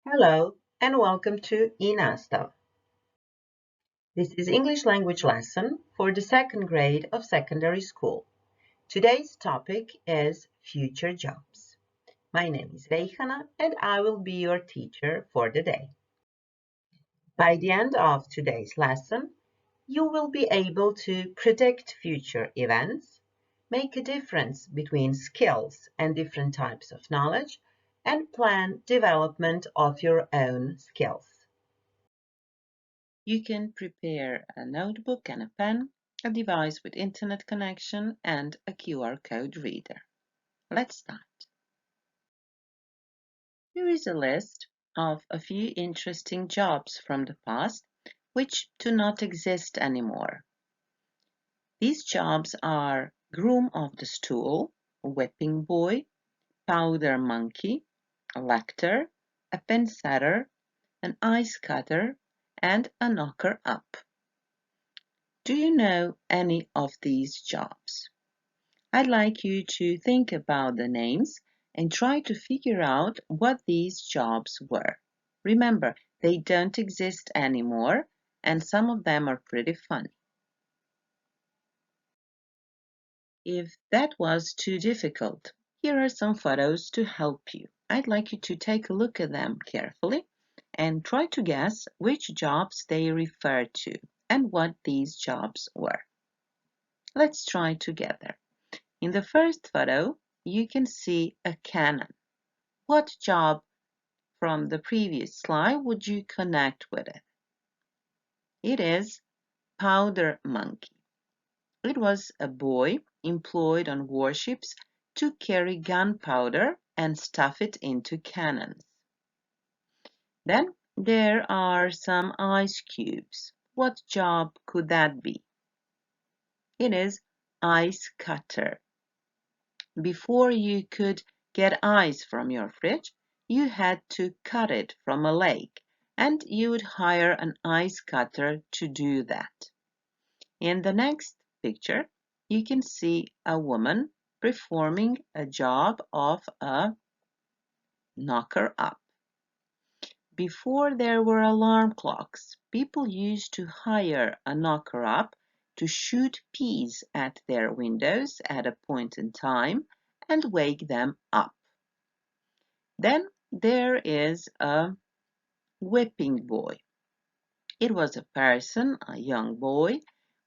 Hello and welcome to i-nastava. This is English language lesson for the second grade of secondary school. Today's topic is future jobs. My name is Rejhana and I will be your teacher for the day. By the end of today's lesson, you will be able to predict future events, make a difference between skills and different types of knowledge, and plan development of your own skills. You can prepare a notebook and a pen, a device with internet connection, and a QR code reader. Let's start. Here is a list of a few interesting jobs from the past which do not exist anymore. These jobs are groom of the stool, whipping boy, powder monkey, a lector, a pin setter, an ice cutter, and a knocker up. Do you know any of these jobs? I'd like you to think about the names and try to figure out what these jobs were. Remember, they don't exist anymore, and some of them are pretty funny. If that was too difficult, here are some photos to help you. I'd like you to take a look at them carefully and try to guess which jobs they refer to and what these jobs were. Let's try together. In the first photo, you can see a cannon. What job from the previous slide would you connect with it? It is powder monkey. It was a boy employed on warships to carry gunpowder and stuff it into cannons. Then there are some ice cubes. What job could that be? It is ice cutter. Before you could get ice from your fridge, you had to cut it from a lake, and you would hire an ice cutter to do that. In the next picture, you can see a woman performing a job of a knocker up. Before there were alarm clocks, people used to hire a knocker up to shoot peas at their windows at a point in time and wake them up. Then there is a whipping boy. It was a person, a young boy,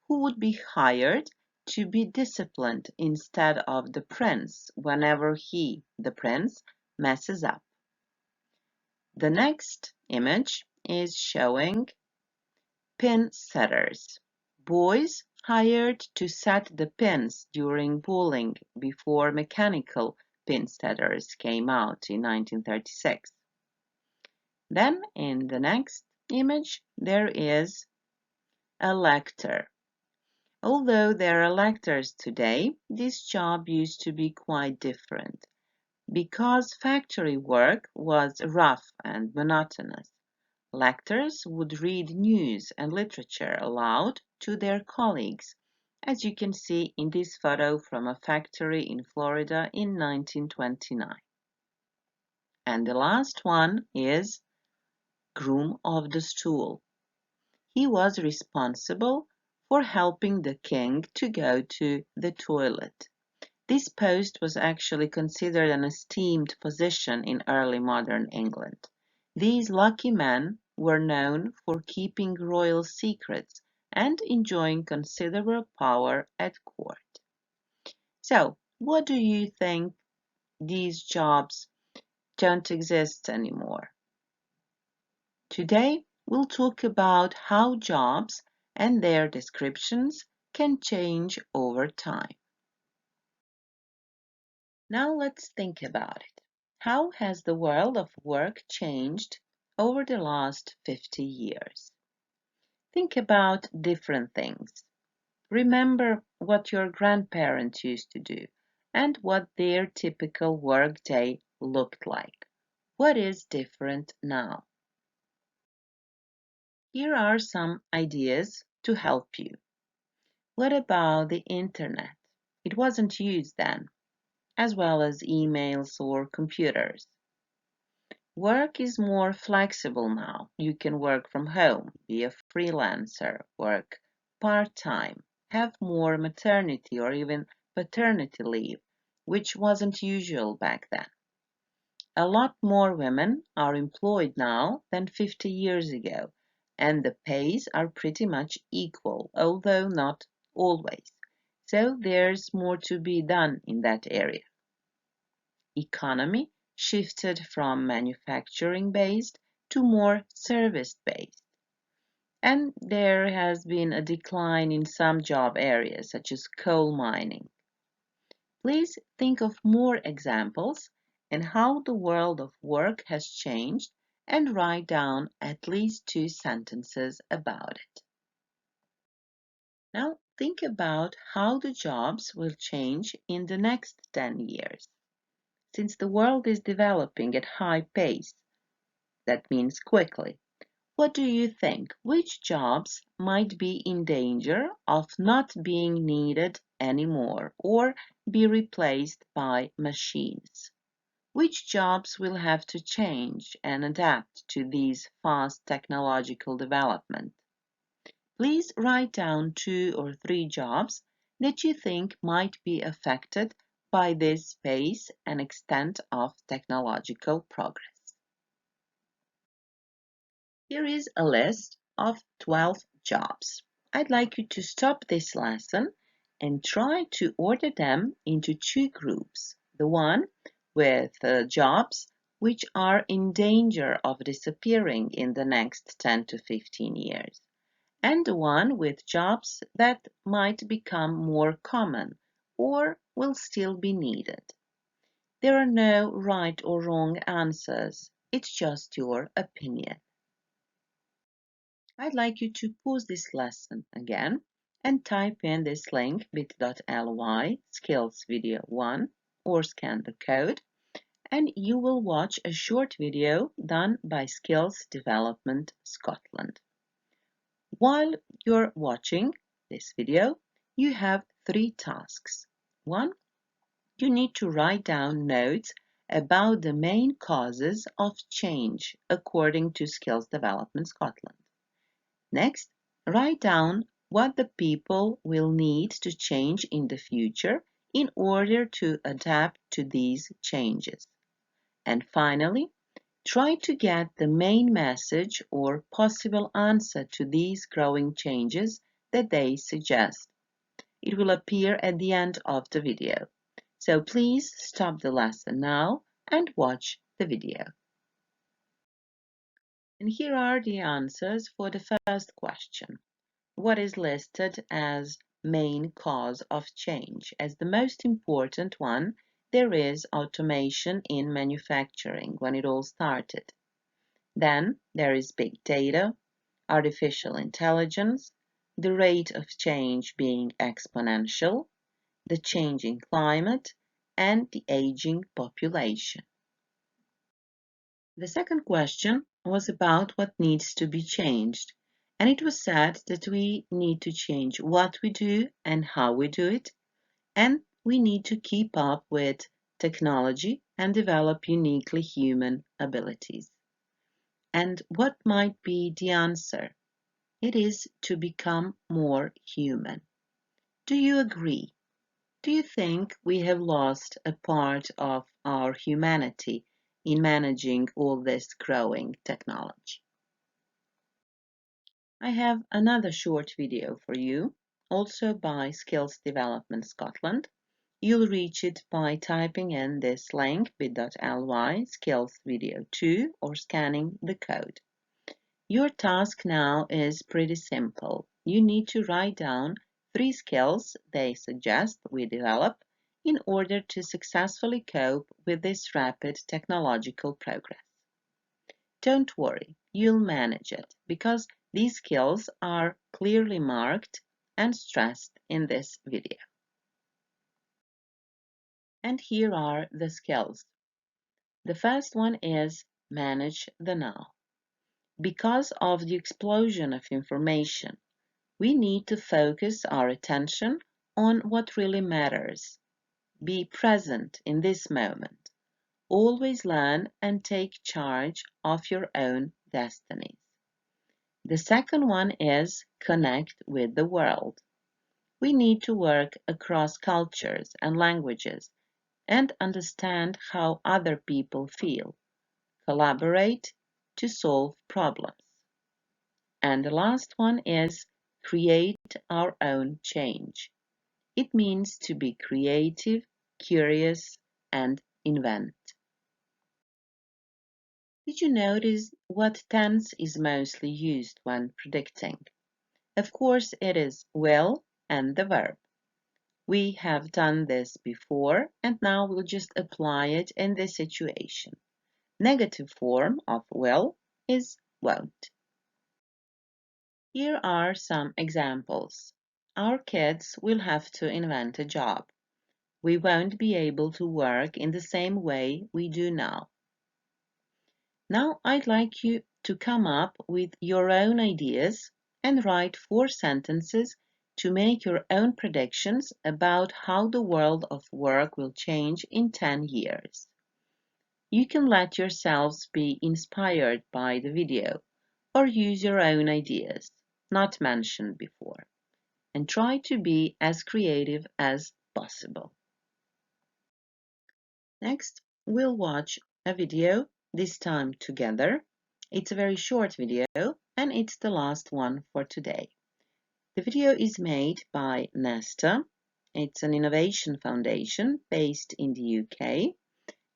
who would be hired to be disciplined instead of the prince whenever he, the prince, messes up. The next image is showing pin setters. Boys hired to set the pins during bowling before mechanical pin setters came out in 1936. Then in the next image there is a lector. Although there are lectors today, this job used to be quite different. Because factory work was rough and monotonous, lectors would read news and literature aloud to their colleagues, as you can see in this photo from a factory in Florida in 1929. And the last one is groom of the stool. He was responsible for helping the king to go to the toilet. This post was actually considered an esteemed position in early modern England. These lucky men were known for keeping royal secrets and enjoying considerable power at court. So, what do you think these jobs don't exist anymore? Today, we'll talk about how jobs and their descriptions can change over time. Now let's think about it. How has the world of work changed over the last 50 years? Think about different things. Remember what your grandparents used to do and what their typical workday looked like. What is different now? Here are some ideas to help you. What about the internet? It wasn't used then, as well as emails or computers. Work is more flexible now. You can work from home, be a freelancer, work part-time, have more maternity or even paternity leave, which wasn't usual back then. A lot more women are employed now than 50 years ago, and the pays are pretty much equal, although not always. So there's more to be done in that area. Economy shifted from manufacturing-based to more service-based. And there has been a decline in some job areas, such as coal mining. Please think of more examples and how the world of work has changed and write down at least 2 sentences about it. Now think about how the jobs will change in the next 10 years. Since the world is developing at high pace, that means quickly, what do you think? Which jobs might be in danger of not being needed anymore or be replaced by machines? Which jobs will have to change and adapt to these fast technological development? Please write down 2 or 3 jobs that you think might be affected by this pace and extent of technological progress. Here is a list of 12 jobs. I'd like you to stop this lesson and try to order them into 2 groups. The one with jobs which are in danger of disappearing in the next 10 to 15 years, and the one with jobs that might become more common or will still be needed. There are no right or wrong answers. It's just your opinion. I'd like you to pause this lesson again and type in this link bit.ly skills video 1 or scan the code, and you will watch a short video done by Skills Development Scotland. While you're watching this video, you have 3 tasks. 1. You need to write down notes about the main causes of change according to Skills Development Scotland. Next, write down what the people will need to change in the future in order to adapt to these changes. And finally, try to get the main message or possible answer to these growing changes that they suggest. It will appear at the end of the video. So please stop the lesson now and watch the video. And here are the answers for the first question. What is listed as main cause of change? As the most important one, there is automation in manufacturing when it all started. Then there is big data, artificial intelligence, the rate of change being exponential, the changing climate, and the aging population. The second question was about what needs to be changed, and it was said that we need to change what we do and how we do it, and we need to keep up with technology and develop uniquely human abilities. And what might be the answer? It is to become more human. Do you agree? Do you think we have lost a part of our humanity in managing all this growing technology? I have another short video for you, also by Skills Development Scotland. You'll reach it by typing in this link bit.ly skills video 2 or scanning the code. Your task now is pretty simple. You need to write down 3 skills they suggest we develop in order to successfully cope with this rapid technological progress. Don't worry, you'll manage it because these skills are clearly marked and stressed in this video. And here are the skills. The first one is manage the now. Because of the explosion of information, we need to focus our attention on what really matters. Be present in this moment. Always learn and take charge of your own destinies. The second one is connect with the world. We need to work across cultures and languages and understand how other people feel. Collaborate to solve problems. And the last one is create our own change. It means to be creative, curious, and invent. Did you notice what tense is mostly used when predicting? Of course, it is will and the verb. We have done this before, and now we'll just apply it in this situation. Negative form of will is won't. Here are some examples. Our kids will have to invent a job. We won't be able to work in the same way we do now. Now I'd like you to come up with your own ideas and write 4 sentences to make your own predictions about how the world of work will change in 10 years. You can let yourselves be inspired by the video or use your own ideas, not mentioned before, and try to be as creative as possible. Next, we'll watch a video, this time together. It's a very short video and it's the last one for today. The video is made by Nesta. It's an innovation foundation based in the UK,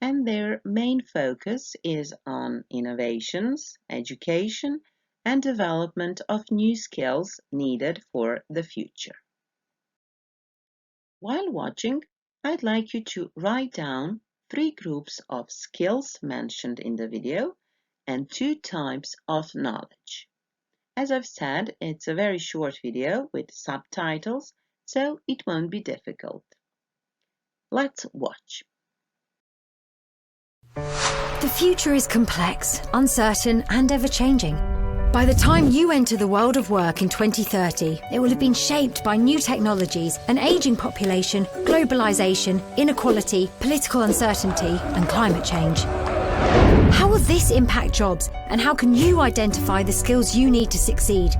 and their main focus is on innovations, education, and development of new skills needed for the future. While watching, I'd like you to write down 3 groups of skills mentioned in the video and 2 types of knowledge. As I've said, it's a very short video with subtitles, so it won't be difficult. Let's watch. The future is complex, uncertain, and ever-changing. By the time you enter the world of work in 2030, it will have been shaped by new technologies, an aging population, globalization, inequality, political uncertainty, and climate change. How will this impact jobs, and how can you identify the skills you need to succeed?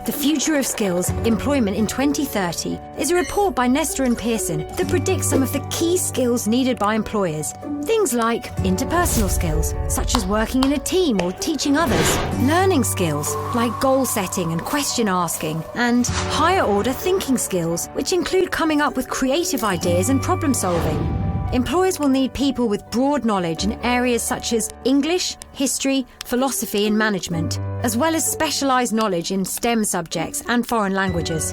The Future of Skills, Employment in 2030 is a report by Nesta and Pearson that predicts some of the key skills needed by employers. Things like interpersonal skills, such as working in a team or teaching others, learning skills, like goal setting and question asking, and higher order thinking skills, which include coming up with creative ideas and problem solving. Employers will need people with broad knowledge in areas such as English, history, philosophy and management, as well as specialised knowledge in STEM subjects and foreign languages.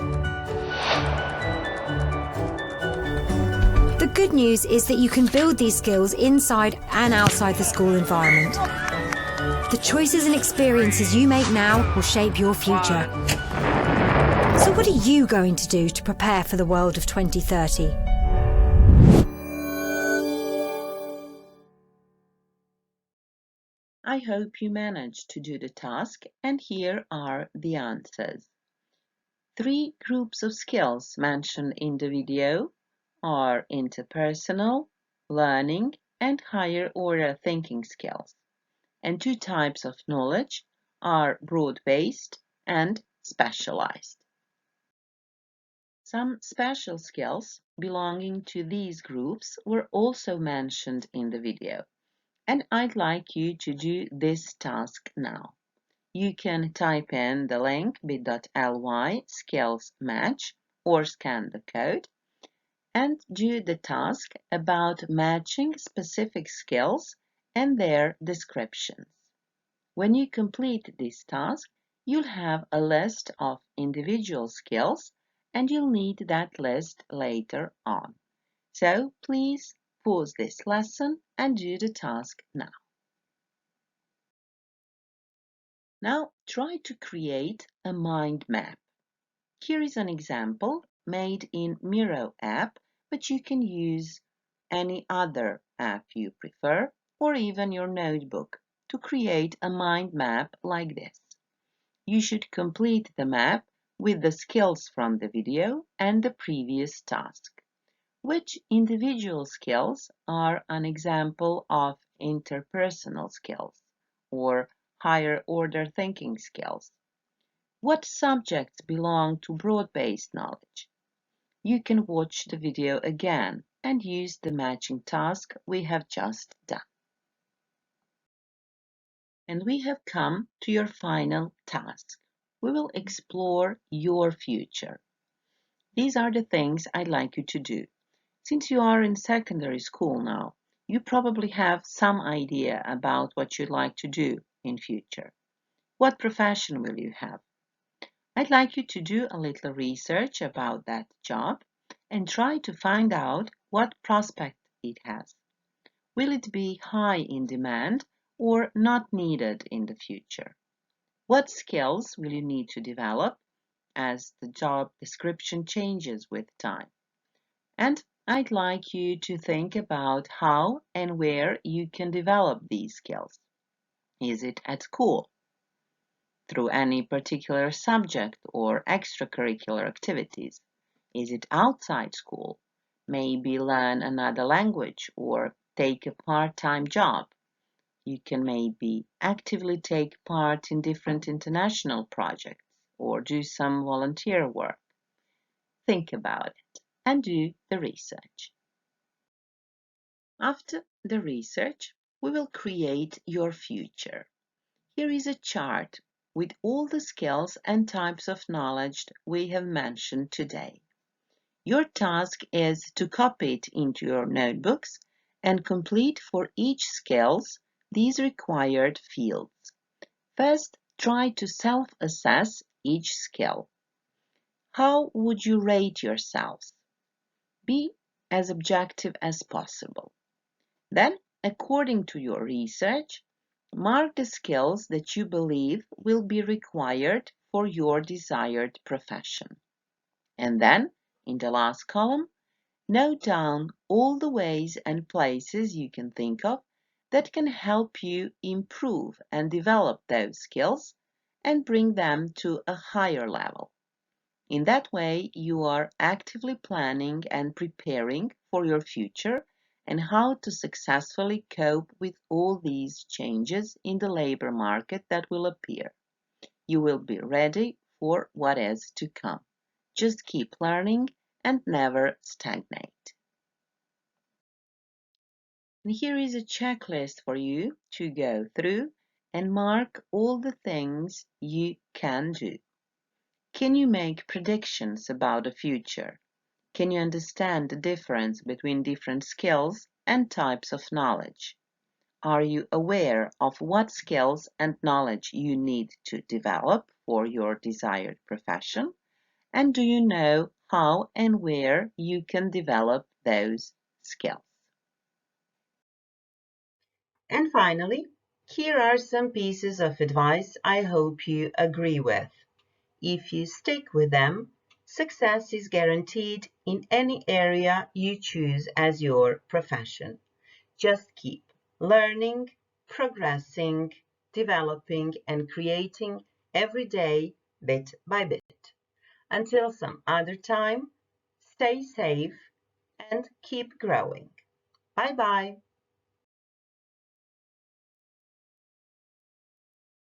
The good news is that you can build these skills inside and outside the school environment. The choices and experiences you make now will shape your future. So what are you going to do to prepare for the world of 2030? I hope you managed to do the task, and here are the answers. 3 groups of skills mentioned in the video are interpersonal, learning, and higher order thinking skills. And 2 types of knowledge are broad-based and specialized. Some special skills belonging to these groups were also mentioned in the video. And I'd like you to do this task now. You can type in the link bit.ly skills match or scan the code and do the task about matching specific skills and their descriptions. When you complete this task, you'll have a list of individual skills and you'll need that list later on. So please pause this lesson and do the task now. Now try to create a mind map. Here is an example made in Miro app, but you can use any other app you prefer or even your notebook to create a mind map like this. You should complete the map with the skills from the video and the previous task. Which individual skills are an example of interpersonal skills or higher order thinking skills? What subjects belong to broad-based knowledge? You can watch the video again and use the matching task we have just done. And we have come to your final task. We will explore your future. These are the things I'd like you to do. Since you are in secondary school now, you probably have some idea about what you'd like to do in future. What profession will you have? I'd like you to do a little research about that job and try to find out what prospect it has. Will it be high in demand or not needed in the future? What skills will you need to develop as the job description changes with time? And I'd like you to think about how and where you can develop these skills. Is it at school, through any particular subject or extracurricular activities? Is it outside school? Maybe learn another language or take a part-time job. You can maybe actively take part in different international projects or do some volunteer work. Think about it and do the research. After the research, we will create your future. Here is a chart with all the skills and types of knowledge we have mentioned today. Your task is to copy it into your notebooks and complete for each skills these required fields. First, try to self-assess each skill. How would you rate yourselves? Be as objective as possible. Then, according to your research, mark the skills that you believe will be required for your desired profession. And then, in the last column, note down all the ways and places you can think of that can help you improve and develop those skills and bring them to a higher level. In that way, you are actively planning and preparing for your future and how to successfully cope with all these changes in the labor market that will appear. You will be ready for what is to come. Just keep learning and never stagnate. And here is a checklist for you to go through and mark all the things you can do. Can you make predictions about the future? Can you understand the difference between different skills and types of knowledge? Are you aware of what skills and knowledge you need to develop for your desired profession? And do you know how and where you can develop those skills? And finally, here are some pieces of advice I hope you agree with. If you stick with them, success is guaranteed in any area you choose as your profession. Just keep learning, progressing, developing, and creating every day, bit by bit. Until some other time, stay safe and keep growing. Bye bye.